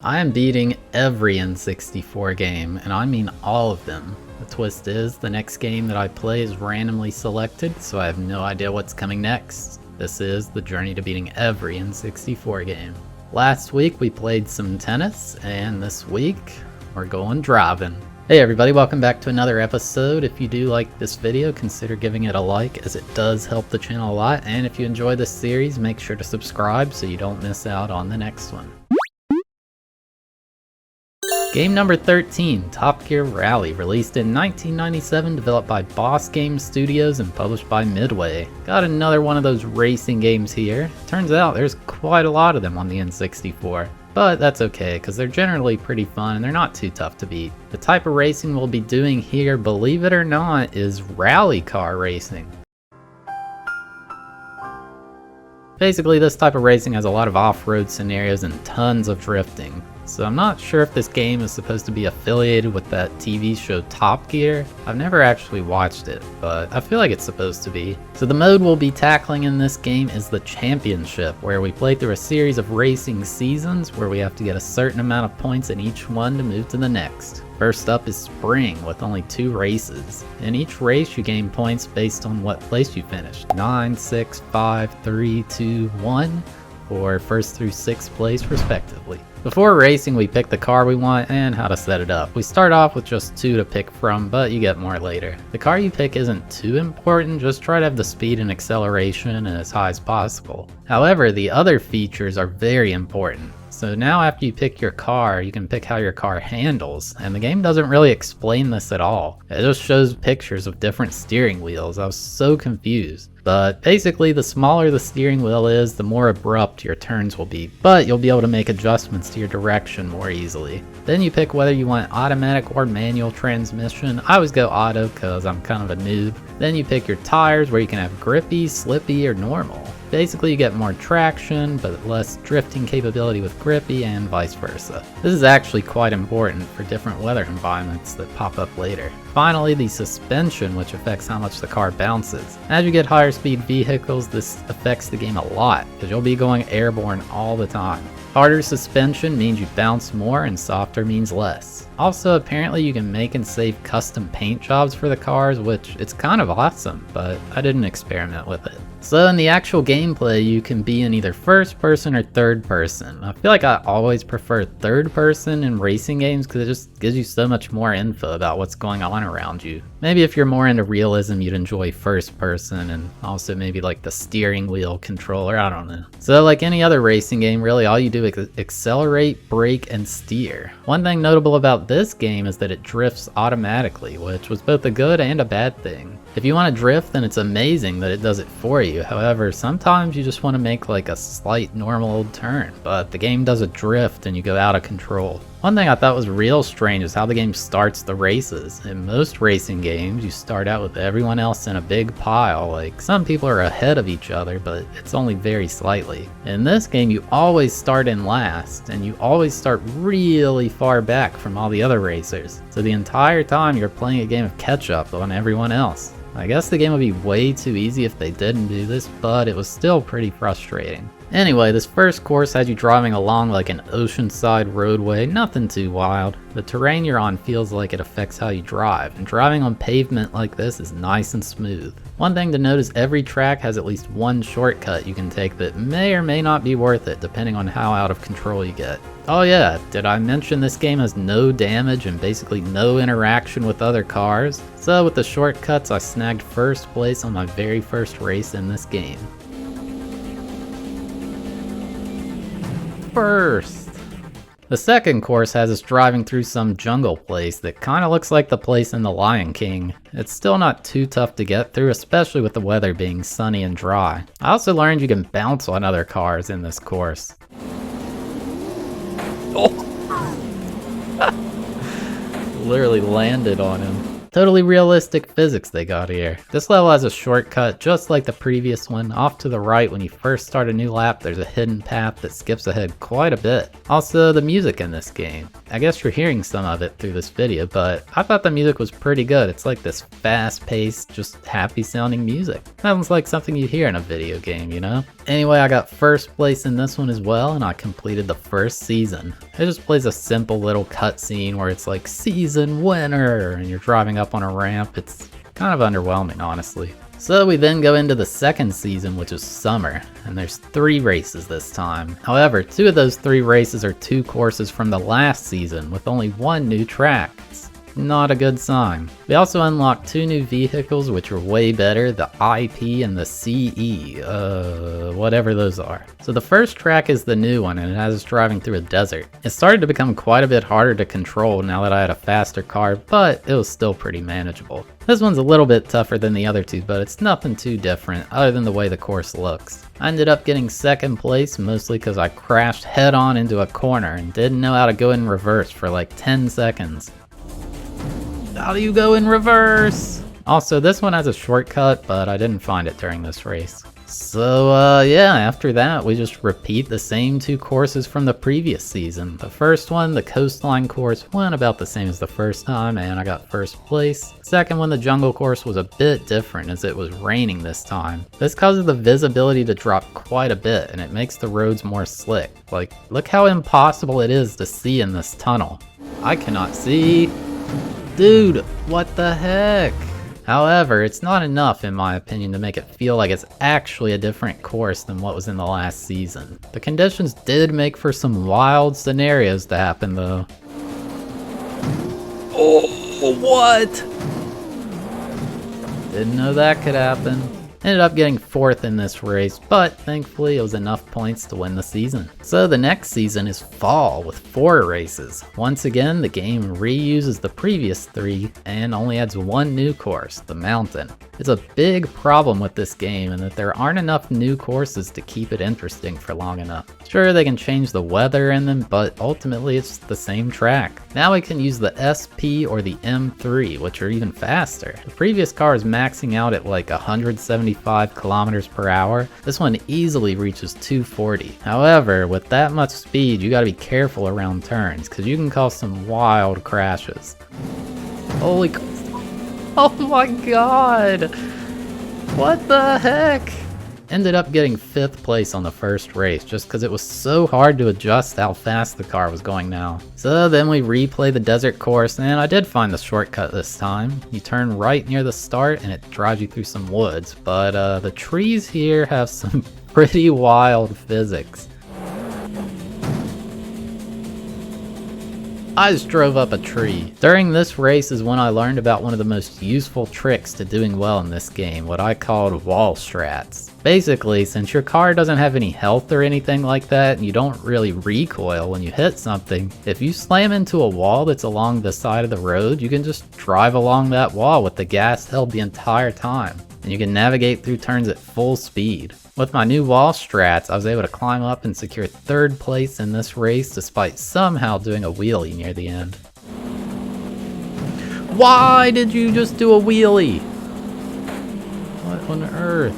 I am beating every N64 game, and I mean all of them. The twist is, the next game that I play is randomly selected, so I have no idea what's coming next. This is the journey to beating every N64 game. Last week we played some tennis, and this week we're going driving. Hey everybody, welcome back to another episode. If you do like this video, consider giving it a like, as it does help the channel a lot, and if you enjoy this series, make sure to subscribe so you don't miss out on the next one. Game number 13, Top Gear Rally, released in 1997, developed by Boss Game Studios and published by Midway. Got another one of those racing games here. Turns out there's quite a lot of them on the N64. But that's okay, because they're generally pretty fun and they're not too tough to beat. The type of racing we'll be doing here, believe it or not, is rally car racing. Basically, this type of racing has a lot of off-road scenarios and tons of drifting. So I'm not sure if this game is supposed to be affiliated with that TV show Top Gear. I've never actually watched it, but I feel like it's supposed to be. So the mode we'll be tackling in this game is the Championship, where we play through a series of racing seasons where we have to get a certain amount of points in each one to move to the next. First up is Spring, with only 2 races. In each race you gain points based on what place you finished. 9, 6, 5, 3, 2, 1, or first through 6th place respectively. Before racing, we pick the car we want and how to set it up. We start off with just 2 to pick from, but you get more later. The car you pick isn't too important, just try to have the speed and acceleration as high as possible. However, the other features are very important. So now after you pick your car, you can pick how your car handles, and the game doesn't really explain this at all. It just shows pictures of different steering wheels. I was so confused. But basically, the smaller the steering wheel is, the more abrupt your turns will be, but you'll be able to make adjustments to your direction more easily. Then you pick whether you want automatic or manual transmission. I always go auto because I'm kind of a noob. Then you pick your tires, where you can have grippy, slippy, or normal. Basically, you get more traction, but less drifting capability with grippy, and vice versa. This is actually quite important for different weather environments that pop up later. Finally, the suspension, which affects how much the car bounces. As you get higher speed vehicles, this affects the game a lot, because you'll be going airborne all the time. Harder suspension means you bounce more, and softer means less. Also, apparently you can make and save custom paint jobs for the cars, which it's kind of awesome, but I didn't experiment with it. So in the actual gameplay, you can be in either first person or third person. I feel like I always prefer third person in racing games because it just gives you so much more info about what's going on around you. Maybe if you're more into realism, you'd enjoy first person, and also maybe like the steering wheel controller, I don't know. So like any other racing game, really all you do is accelerate, brake, and steer. One thing notable about this game is that it drifts automatically, which was both a good and a bad thing. If you want to drift, then it's amazing that it does it for you. However, sometimes you just want to make like a slight normal turn, but the game does a drift and you go out of control. One thing I thought was real strange is how the game starts the races. In most racing games, you start out with everyone else in a big pile. Like, some people are ahead of each other, but it's only very slightly. In this game, you always start in last, and you always start really far back from all the other racers. So the entire time you're playing a game of catch up on everyone else. I guess the game would be way too easy if they didn't do this, but it was still pretty frustrating. Anyway, this first course has you driving along like an oceanside roadway, nothing too wild. The terrain you're on feels like it affects how you drive, and driving on pavement like this is nice and smooth. One thing to note is every track has at least one shortcut you can take that may or may not be worth it, depending on how out of control you get. Oh yeah, did I mention this game has no damage and basically no interaction with other cars? So with the shortcuts, I snagged first place on my very first race in this game. First. The second course has us driving through some jungle place that kind of looks like the place in The Lion King. It's still not too tough to get through, especially with the weather being sunny and dry. I also learned you can bounce on other cars in this course. Oh. Literally landed on him. Totally realistic physics they got here. This level has a shortcut just like the previous one. Off to the right when you first start a new lap, there's a hidden path that skips ahead quite a bit. Also, the music in this game. I guess you're hearing some of it through this video, but I thought the music was pretty good. It's like this fast-paced, just happy sounding music. Sounds like something you hear in a video game, you know? Anyway, I got first place in this one as well, and I completed the first season. It just plays a simple little cutscene where it's like, season winner, and you're driving up on a ramp. It's kind of underwhelming, honestly. So we then go into the second season, which is summer, and there's 3 races this time. However, 2 of those 3 races are 2 courses from the last season, with only 1 new track. It's not a good sign. We also unlocked 2 new vehicles, which are way better, the IP and the CE, whatever those are. So the first track is the new one, and it has us driving through a desert. It started to become quite a bit harder to control now that I had a faster car, but it was still pretty manageable. This one's a little bit tougher than the other 2, but it's nothing too different other than the way the course looks. I ended up getting second place mostly because I crashed head on into a corner and didn't know how to go in reverse for like 10 seconds. How do you go in reverse? Also, this one has a shortcut, but I didn't find it during this race. So yeah, after that we just repeat the same 2 courses from the previous season. The first one, the coastline course, went about the same as the first time and I got first place. Second one, the jungle course, was a bit different as it was raining this time. This causes the visibility to drop quite a bit and it makes the roads more slick. Like, look how impossible it is to see in this tunnel. I cannot see. Dude, what the heck? However, it's not enough in my opinion to make it feel like it's actually a different course than what was in the last season. The conditions did make for some wild scenarios to happen though. Oh, what? Didn't know that could happen. Ended up getting 4th in this race, but thankfully it was enough points to win the season. So the next season is fall with 4 races. Once again, the game reuses the previous 3 and only adds 1 new course, the mountain. It's a big problem with this game in that there aren't enough new courses to keep it interesting for long enough. Sure, they can change the weather in them, but ultimately it's the same track. Now we can use the SP or the M3, which are even faster. The previous car is maxing out at like 175 kilometers per hour. This one easily reaches 240. However, with that much speed, you gotta be careful around turns, because you can cause some wild crashes. Holy oh my god! What the heck? Ended up getting 5th place on the first race just because it was so hard to adjust how fast the car was going now. So then we replay the desert course and I did find the shortcut this time. You turn right near the start and it drives you through some woods, but the trees here have some pretty wild physics. I just drove up a tree. During this race is when I learned about one of the most useful tricks to doing well in this game, what I called wall strats. Basically, since your car doesn't have any health or anything like that, and you don't really recoil when you hit something, if you slam into a wall that's along the side of the road, you can just drive along that wall with the gas held the entire time. And you can navigate through turns at full speed. With my new wall strats, I was able to climb up and secure 3rd place in this race despite somehow doing a wheelie near the end. Why did you just do a wheelie? What on earth?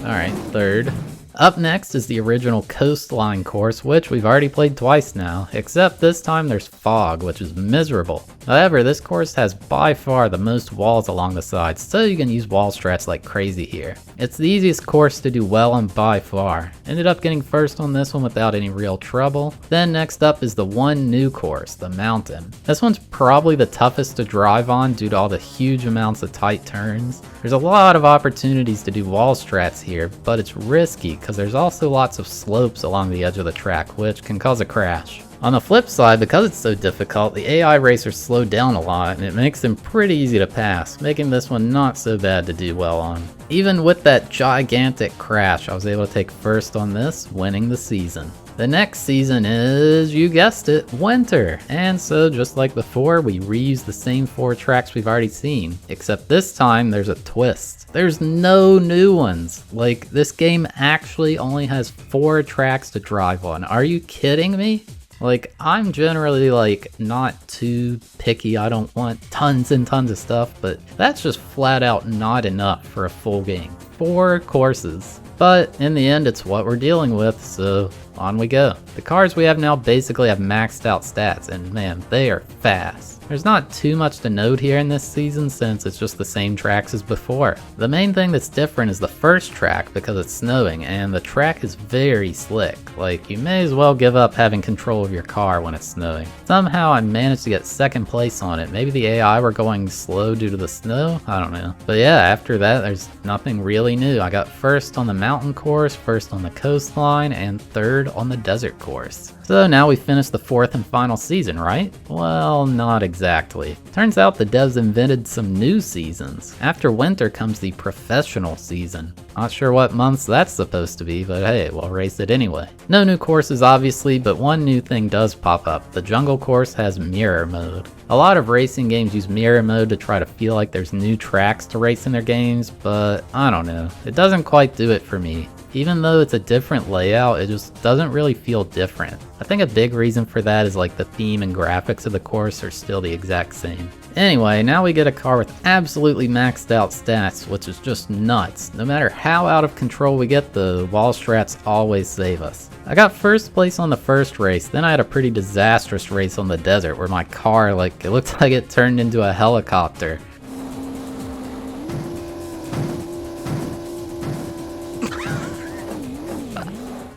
Alright, 3rd. Up next is the original coastline course, which we've already played twice now, except this time there's fog, which is miserable. However, this course has by far the most walls along the sides, so you can use wall strats like crazy here. It's the easiest course to do well on by far. Ended up getting 1st on this one without any real trouble. Then next up is the 1 new course, the mountain. This one's probably the toughest to drive on due to all the huge amounts of tight turns. There's a lot of opportunities to do wall strats here, but it's risky because there's also lots of slopes along the edge of the track, which can cause a crash. On the flip side, because it's so difficult, the AI racers slow down a lot and it makes them pretty easy to pass, making this one not so bad to do well on. Even with that gigantic crash, I was able to take 1st on this, winning the season. The next season is, you guessed it, winter. And so just like before, we reuse the same 4 tracks we've already seen, except this time there's a twist. There's no new ones. Like, this game actually only has 4 tracks to drive on. Are you kidding me? Like, I'm generally, like, not too picky. I don't want tons and tons of stuff, but that's just flat out not enough for a full game. 4 courses. But in the end, it's what we're dealing with, so on we go. The cars we have now basically have maxed out stats, and man, they are fast. There's not too much to note here in this season since it's just the same tracks as before. The main thing that's different is the first track because it's snowing, and the track is very slick. Like, you may as well give up having control of your car when it's snowing. Somehow I managed to get second place on it. Maybe the AI were going slow due to the snow? I don't know. But yeah, after that, there's nothing really new. I got first on the mountain course, first on the coastline, and third on the desert course. So now we finished the 4th and final season, right? Well, not exactly. Turns out the devs invented some new seasons. After winter comes the professional season. Not sure what months that's supposed to be, but hey, we'll race it anyway. No new courses obviously, but one new thing does pop up. The jungle course has mirror mode. A lot of racing games use mirror mode to try to feel like there's new tracks to race in their games, but I don't know. It doesn't quite do it for me. Even though it's a different layout, it just doesn't really feel different. I think a big reason for that is like the theme and graphics of the course are still the exact same. Anyway, now we get a car with absolutely maxed out stats, which is just nuts. No matter how out of control we get, the wall strats always save us. I got first place on the first race, then I had a pretty disastrous race on the desert where my car, it looked like it turned into a helicopter.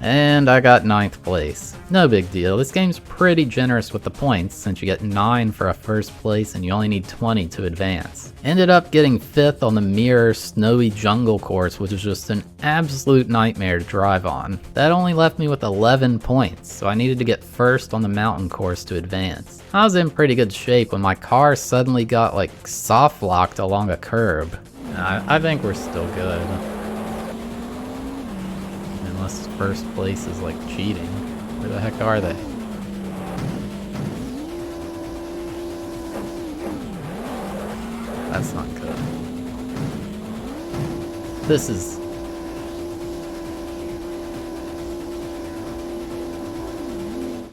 And I got 9th place. No big deal, this game's pretty generous with the points since you get 9 for a first place and you only need 20 to advance. Ended up getting 5th on the mirror snowy jungle course, which is just an absolute nightmare to drive on. That only left me with 11 points, so I needed to get first on the mountain course to advance. I was in pretty good shape when my car suddenly got soft locked along a curb. I think we're still good. Unless first place is cheating. Where the heck are they? That's not good. This is...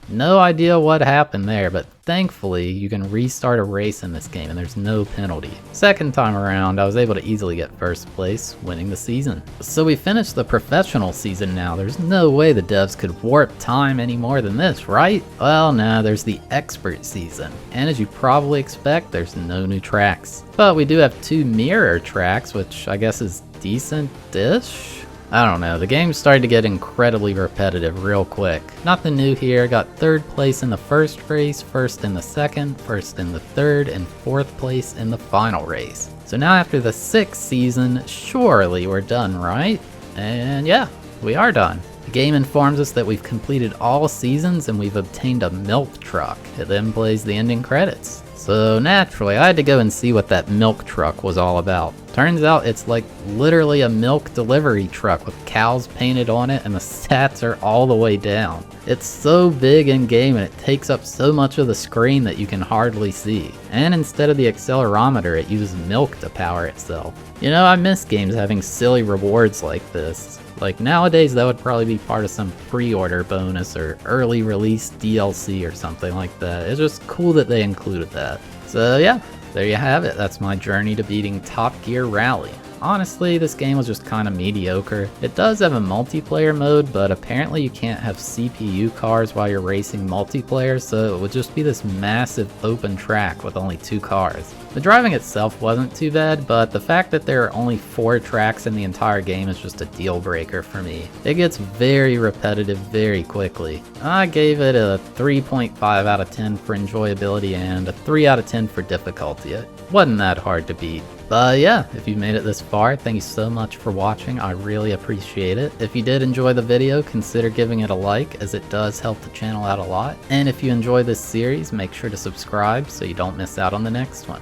No idea what happened there, but thankfully you can restart a race in this game and there's no penalty. Second time around, I was able to easily get first place, winning the season. So we finished the professional season now. There's no way the devs could warp time any more than this, right? Well, no, there's the expert season. And as you probably expect, there's no new tracks. But we do have 2 mirror tracks, which I guess is decent-ish? I don't know, the game started to get incredibly repetitive real quick. Nothing new here, got 3rd place in the first race, 1st in the 2nd, 1st in the 3rd, and 4th place in the final race. So now after the 6th season, surely we're done, right? And yeah, we are done. The game informs us that we've completed all seasons and we've obtained a milk truck. It then plays the ending credits. So naturally, I had to go and see what that milk truck was all about. Turns out it's literally a milk delivery truck with cows painted on it and the stats are all the way down. It's so big in game and it takes up so much of the screen that you can hardly see. And instead of the accelerometer, it uses milk to power itself. You know, I miss games having silly rewards like this. Nowadays that would probably be part of some pre-order bonus or early release DLC or something like that. It's just cool that they included that. So yeah, there you have it. That's my journey to beating Top Gear Rally. Honestly, this game was just kinda mediocre. It does have a multiplayer mode, but apparently you can't have CPU cars while you're racing multiplayer, so it would just be this massive open track with only 2 cars. The driving itself wasn't too bad, but the fact that there are only 4 tracks in the entire game is just a deal breaker for me. It gets very repetitive very quickly. I gave it a 3.5 out of 10 for enjoyability and a 3 out of 10 for difficulty. It wasn't that hard to beat. But yeah, if you made it this far, thank you so much for watching. I really appreciate it. If you did enjoy the video, consider giving it a like, as it does help the channel out a lot. And if you enjoy this series, make sure to subscribe so you don't miss out on the next one.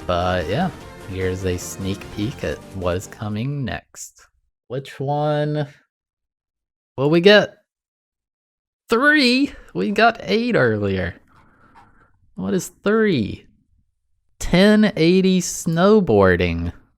But yeah, here's a sneak peek at what is coming next. Which one will we get? 3? We got 8 earlier. What is 3? 1080 snowboarding.